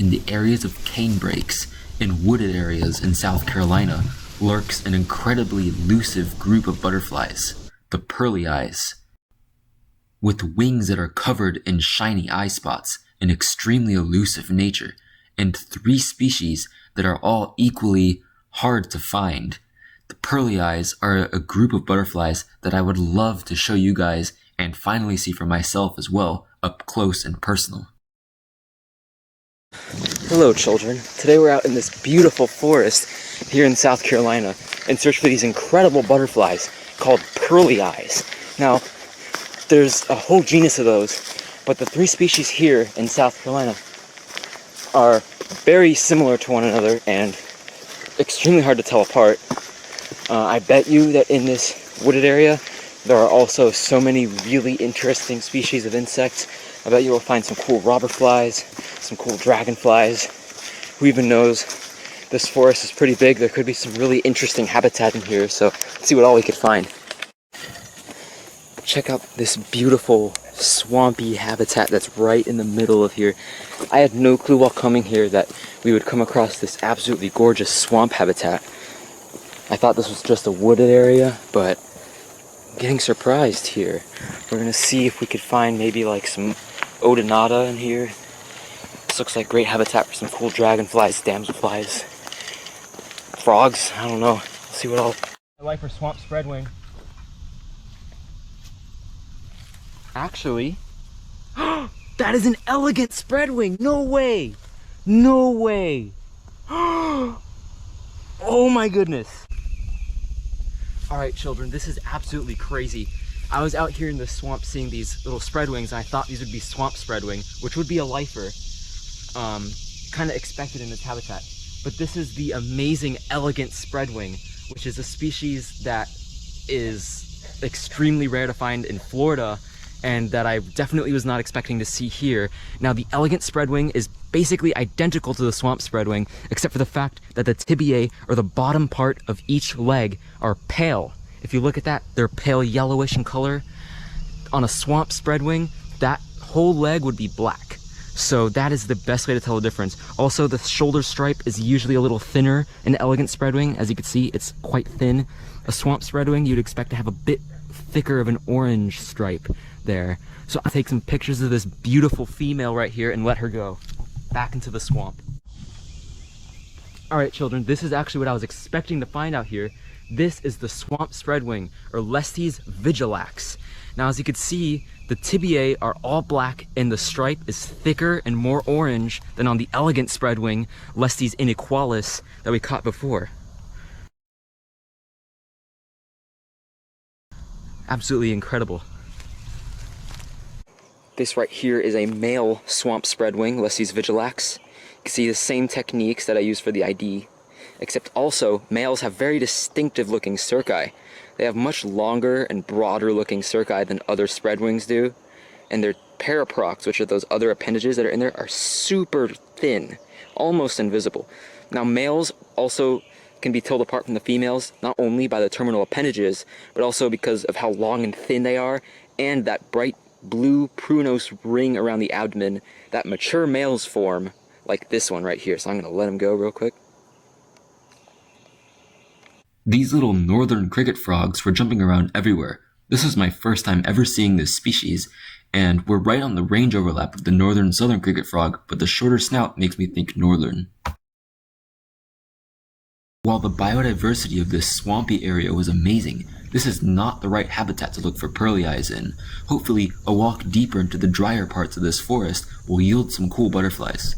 in the areas of canebrakes in wooded areas in South Carolina lurks an incredibly elusive group of butterflies, the Pearly-Eyes. With wings that are covered in shiny eye spots, an extremely elusive nature, and 3 species that are all equally hard to find, the Pearly-Eyes are a group of butterflies that I would love to show you guys and finally see for myself as well, up close and personal. Hello children, today we're out in this beautiful forest here in South Carolina in search for these incredible butterflies called Pearly-Eyes. Now, there's a whole genus of those, but the 3 species here in South Carolina are very similar to one another and extremely hard to tell apart. I bet you that in this wooded area there are also so many really interesting species of insects. I bet you will find some cool robber flies, some cool dragonflies. Who even knows? This forest is pretty big. There could be some really interesting habitat in here, so let's see what all we could find. Check out this beautiful swampy habitat that's right in the middle of here. I had no clue while coming here that we would come across this absolutely gorgeous swamp habitat. I thought this was just a wooded area, but I'm getting surprised here. We're gonna see if we could find maybe like some Enodia in here. This looks like great habitat for some cool dragonflies, damselflies, frogs, I don't know. Let's see what all. I like for swamp spreadwing. Actually, that is an elegant spreadwing. No way. No way. Oh my goodness. All right, children, this is absolutely crazy. I was out here in the swamp seeing these little spreadwings, and I thought these would be swamp spreadwing, which would be a lifer, kind of expected in this habitat. But this is the amazing elegant spreadwing, which is a species that is extremely rare to find in Florida, and that I definitely was not expecting to see here. Now, the elegant spreadwing is basically identical to the swamp spreadwing, except for the fact that the tibiae, or the bottom part of each leg, are pale. If you look at that, they're pale yellowish in color. On a swamp spreadwing, that whole leg would be black. So that is the best way to tell the difference. Also, the shoulder stripe is usually a little thinner in elegant spreadwing. As you can see, it's quite thin. A swamp spreadwing, you'd expect to have a bit thicker of an orange stripe there. So I'll take some pictures of this beautiful female right here and let her go back into the swamp. All right, children, this is actually what I was expecting to find out here. This is the swamp spreadwing, or Lethe vigilax. Now, as you can see, the tibiae are all black and the stripe is thicker and more orange than on the elegant spreadwing, Lethe inaequalis, that we caught before. Absolutely incredible. This right here is a male swamp spreadwing, Lethe vigilax. You can see the same techniques that I used for the ID, except also males have very distinctive looking cerci. They have much longer and broader looking cerci than other spreadwings do, and their paraprocs, which are those other appendages that are in there, are super thin, almost invisible. Now, males also can be told apart from the females, not only by the terminal appendages, but also because of how long and thin they are, and that bright blue prunose ring around the abdomen that mature males form, like this one right here. So I'm gonna let him go real quick. These little northern cricket frogs were jumping around everywhere. This is my first time ever seeing this species, and we're right on the range overlap of the northern-southern cricket frog, but the shorter snout makes me think northern. While the biodiversity of this swampy area was amazing, this is not the right habitat to look for Pearly-Eyes in. Hopefully, a walk deeper into the drier parts of this forest will yield some cool butterflies.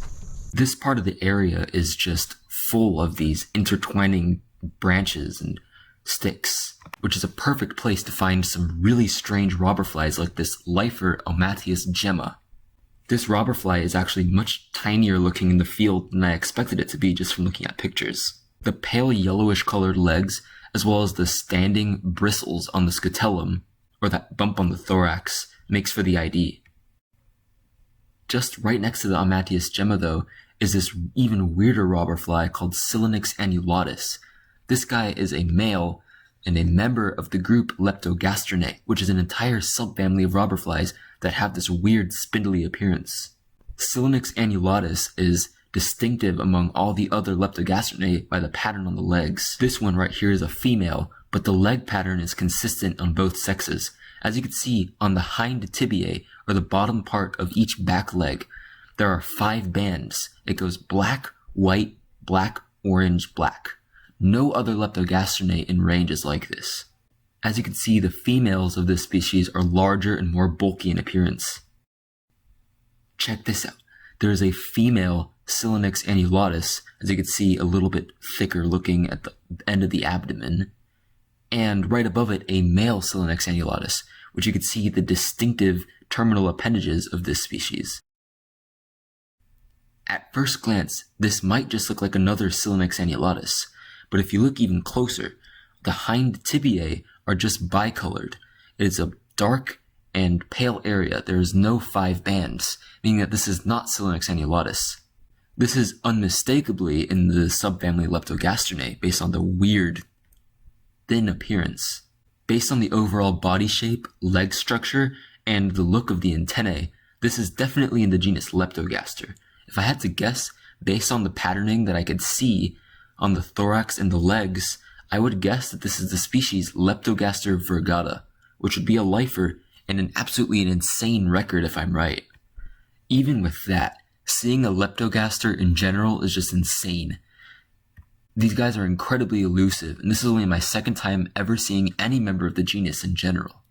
This part of the area is just full of these intertwining branches and sticks, which is a perfect place to find some really strange robberflies like this lifer Omatius gemma. This robberfly is actually much tinier looking in the field than I expected it to be just from looking at pictures. The pale yellowish colored legs, as well as the standing bristles on the scutellum, or that bump on the thorax, makes for the ID. Just right next to the Omatius gemma, though, is this even weirder robberfly called Psilonyx annulatus. This guy is a male and a member of the group Leptogastrinae, which is an entire subfamily of robberflies that have this weird spindly appearance. Psilonyx annulatus is distinctive among all the other Leptogastrinae by the pattern on the legs. This one right here is a female, but the leg pattern is consistent on both sexes. As you can see, on the hind tibiae, or the bottom part of each back leg, there are 5 bands. It goes black, white, black, orange, black. No other Leptogastrinae in range is like this. As you can see, the females of this species are larger and more bulky in appearance. Check this out. There is a female Psilonyx annulatus, as you can see, a little bit thicker looking at the end of the abdomen. And right above it, a male Psilonyx annulatus, which you can see the distinctive terminal appendages of this species. At first glance, this might just look like another Psilonyx annulatus, but if you look even closer, the hind tibiae are just bicolored. It is a dark and pale area. There is no 5 bands, meaning that this is not Psilonyx annulatus. This is unmistakably in the subfamily Leptogastrinae based on the weird, thin appearance. Based on the overall body shape, leg structure, and the look of the antennae, this is definitely in the genus Leptogaster. If I had to guess, based on the patterning that I could see on the thorax and the legs, I would guess that this is the species Leptogaster virgata, which would be a lifer and an absolutely insane record if I'm right. Even with that, seeing a Leptogaster in general is just insane. These guys are incredibly elusive, and this is only my second time ever seeing any member of the genus in general.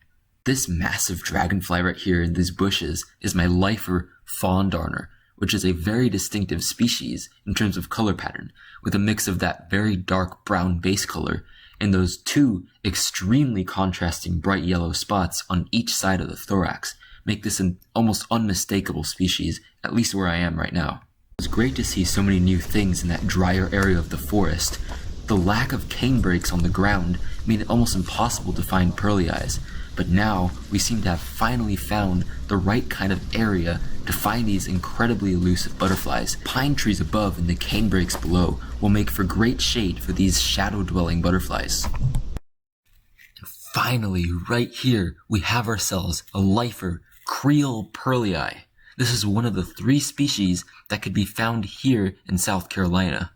This massive dragonfly right here in these bushes is my lifer Fawn Darner, which is a very distinctive species in terms of color pattern, with a mix of that very dark brown base color and those 2 extremely contrasting bright yellow spots on each side of the thorax, make this an almost unmistakable species, at least where I am right now. It was great to see so many new things in that drier area of the forest. The lack of canebrakes on the ground made it almost impossible to find Pearly-Eyes, but now we seem to have finally found the right kind of area to find these incredibly elusive butterflies. Pine trees above and the canebrakes below will make for great shade for these shadow-dwelling butterflies. And finally, right here, we have ourselves a lifer Creole Pearly-Eye. This is one of the 3 species that could be found here in South Carolina.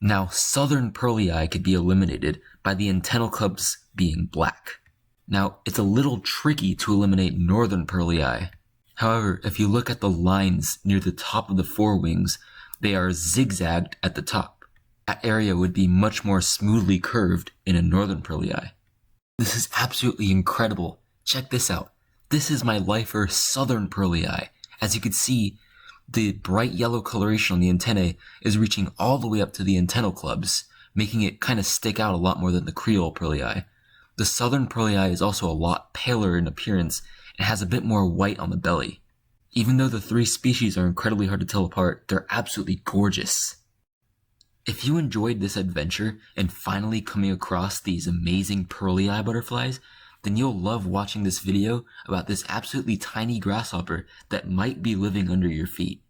Now, southern Pearly-Eye could be eliminated by the antennal clubs being black. Now, it's a little tricky to eliminate northern Pearly-Eye. However, if you look at the lines near the top of the forewings, they are zigzagged at the top. That area would be much more smoothly curved in a northern Pearly-Eye. This is absolutely incredible. Check this out. This is my lifer southern Pearly-Eye. As you can see, the bright yellow coloration on the antennae is reaching all the way up to the antennal clubs, making it kind of stick out a lot more than the Creole Pearly-Eye. The southern Pearly-Eye is also a lot paler in appearance and has a bit more white on the belly. Even though the 3 species are incredibly hard to tell apart, they're absolutely gorgeous. If you enjoyed this adventure and finally coming across these amazing Pearly-Eye butterflies, then you'll love watching this video about this absolutely tiny grasshopper that might be living under your feet.